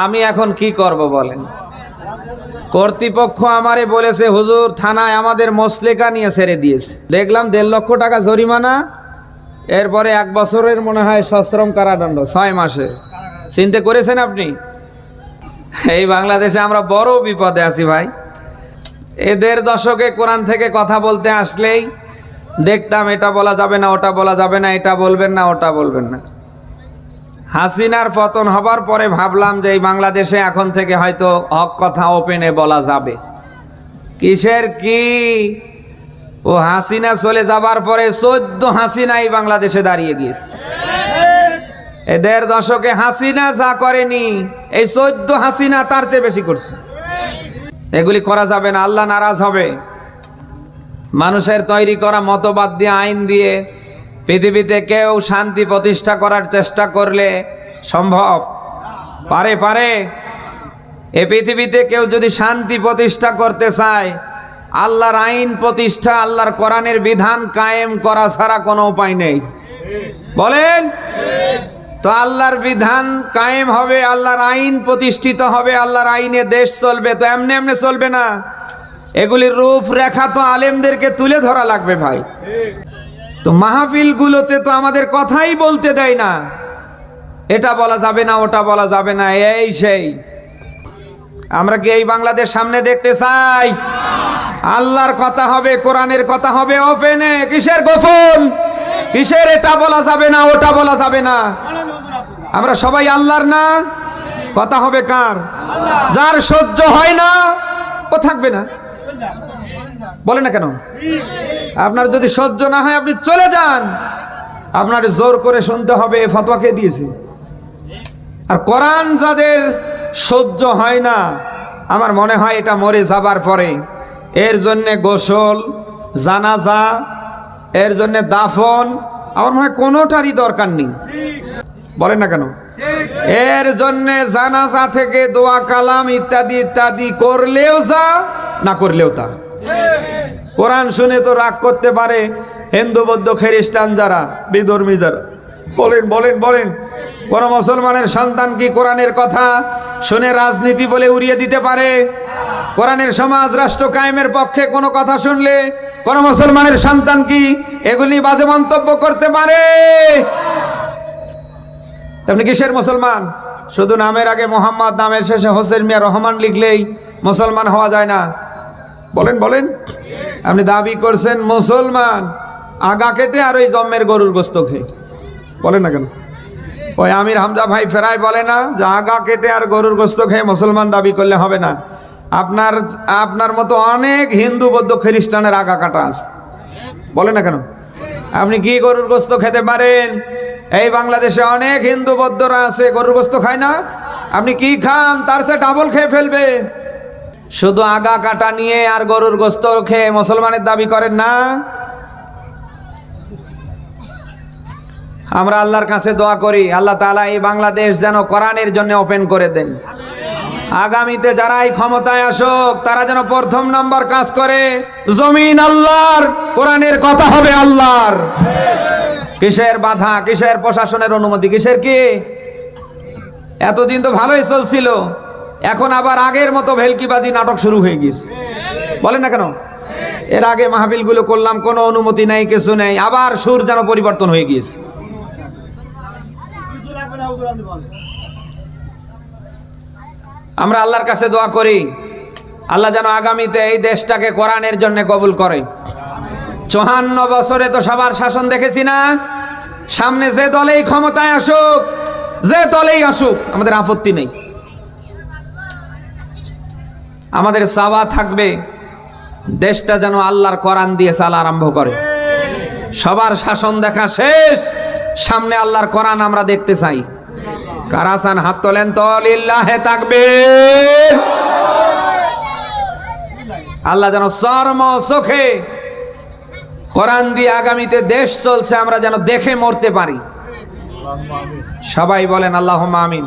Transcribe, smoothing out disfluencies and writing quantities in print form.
আমি এখন কি করব বলেন? কর্তৃপক্ষ আমারে বলেছে হুজুর থানায় আমাদের মসলেকা নিয়ে ছেড়ে দিয়েছে। দেখলাম 1.5 লক্ষ টাকা জরিমানা, এরপরে 1 বছরের মনে হয় সশ্রম কারাদণ্ড 6 মাসে। চিন্তা করেছেন আপনি? এই বাংলাদেশে আমরা বড় বিপদে আছি ভাই। এদের দশকে কোরআন থেকে কথা বলতে আসলেই দেখতাম এটা বলা যাবে না, ওটা বলা যাবে না, এটা বলবেন না, ওটা বলবেন না। হাসিনার পতন হবার পরে ভাবলাম যে এই বাংলাদেশে এখন থেকে হয়তো হক কথা ওপেনে বলা যাবে। কিসের কি? ও হাসিনা চলে যাবার পরে 14 হাসিনা এই বাংলাদেশে দাঁড়িয়ে গিয়েছে। এদের দশকে হাসিনা যা করেনি এই 14 হাসিনা তার চেয়ে বেশি করছে। এগুলি করা যাবে না, আল্লাহ নারাজ হবে। মানুষের তৈরি করা মতবাদ দিয়ে, আইন দিয়ে পৃথিবীতে কেউ শান্তি প্রতিষ্ঠা করার চেষ্টা করলে সম্ভব? পারে? এ পৃথিবীতে কেউ যদি শান্তি প্রতিষ্ঠা করতে চায়, আল্লাহর আইন প্রতিষ্ঠা, আল্লাহর কোরআনের বিধান কায়েম করা ছাড়া কোনো উপায় নেই। বলেন তো? আল্লাহর বিধান কায়েম হবে, আল্লাহর আইন প্রতিষ্ঠিত হবে, আল্লাহর আইনে দেশ চলবে। তো এমনি এমনি চলবে না। এগুলির রূপরেখা তো আলেমদেরকে তুলে ধরা লাগবে ভাই। তো মাহফিলগুলোতে তো আমাদের কথাই বলতে দেয় না, এটা বলা যাবে না, ওটা বলা যাবে না, এই সেই। আমরা কি এই বাংলাদেশ সামনে দেখতে চাই? আল্লাহর কথা হবে, কোরআনের কথা হবে ওপেনে। কিসের গোপন? কিসের এটা বলা যাবে না, ওটা বলা যাবে না? আমরা সবাই আল্লাহর না? কথা হবে কার? যার সহ্য হয় না ও থাকবে না। বলে না কেন? আপনার যদি সহ্য না হয় আপনি চলে যান। আপনার জোর করে শুনতে হবে, ফতোয়া কে দিয়েছে? আর কোরআন যাদের সহ্য হয় না, আমার মনে হয় এটা মরে যাবার পরে এর জন্যে গোসল, জানাজা, এর জন্যে দাফন, আমার মনে হয় কোনোটারই দরকার নেই। বলেন না কেন? এর জন্যে জানাজা থেকে দোয়া কালাম ইত্যাদি ইত্যাদি করলেও যা, না করলেও তা। কোরআন শুনে তো রাগ করতে পারে হিন্দু, বৌদ্ধ, খ্রিস্টান যারা, বিধর্মী যারা। বলেন কোন মুসলমানের সন্তান কি কোরআনের কথা শুনে রাজনীতি বলে উড়িয়ে দিতে পারে? কোরআনের সমাজ রাষ্ট্র কায়েমের পক্ষে কোনো কথা শুনলে কোন মুসলমানের সন্তান কি এগুলি বাজে মন্তব্য করতে পারে? আপনি কিসের মুসলমান? শুধু নামের আগে মোহাম্মদ, নামের শেষে হোসেন মিয়া রহমান লিখলেই মুসলমান হওয়া যায় না। বলেন আপনি দাবি করছেন মুসলমান, আগা কেটে আর ওই জন্মের গরুর গোস্ত খেয়ে। বলেন না কেন? ওই আমির হামজা ভাই ফেরাই বলে না যে আগা কেটে আর গরুর গোস্ত খেয়ে মুসলমান দাবি করলে হবে না। আপনার মতো অনেক হিন্দু, বৌদ্ধ, খ্রিস্টানের আগা কাটা আছে। বলেন না কেন? আপনি কি গরুর গোস্ত খেতে পারেন? এই বাংলাদেশে অনেক হিন্দু, বৌদ্ধরা আছে, গরুর গোস্ত খায় না। আপনি কি খান? তার চেয়ে ডাবল খেয়ে ফেলবে। শুধু আগা কাটা নিয়ে আর গরুর গোস্ত খেয়ে মুসলমানের দাবি করেন না। আমরা আল্লাহর কাছে দোয়া করি, আল্লাহ তাআলা এই বাংলাদেশ যেন কোরআনের জন্য ওপেন করে দেন। আগামীতে যারা এই ক্ষমতায় আসুক তারা যেন প্রথম নম্বর কাজ করে জমিন আল্লাহর, কোরআনের কথা হবে আল্লাহর। কিসের বাধা? কিসের প্রশাসনের অনুমতি? কিসের কি? এতদিন তো ভালোই চলছিল, এখন আবার আগের মতো ভেলকিবাজি নাটক শুরু হয়ে গেছে। বলেন না কেন? এর আগে মাহফিলগুলো করলাম, কোনো অনুমতি নেই, কিছু নেই, আবার সুর যেন পরিবর্তন হয়ে গিয়েছে। আমরা আল্লাহর কাছে দোয়া করি, আল্লাহ যেন আগামীতে এই দেশটাকে কোরআনের জন্য কবুল করে। 54 বছরে তো সবার শাসন দেখেছি না। সামনে যে দলেই ক্ষমতায় আসুক, যে দলেই আসুক, আমাদের আপত্তি নেই। আমাদের চাওয়া থাকবে দেশটা যেন আল্লাহর কোরআন দিয়ে চালা আরম্ভ করে। সবার শাসন দেখা শেষ, সামনে আল্লাহর কোরআন আমরা দেখতে চাই। কারাসান হাত তোলেন তো, লিল্লাহে তাকবীর। আল্লাহ যেন চর্ম চোখে কোরআন দিয়ে আগামীতে দেশ চলছে আমরা যেন দেখে মরতে পারি। সবাই বলেন আল্লাহুম্মা আমিন।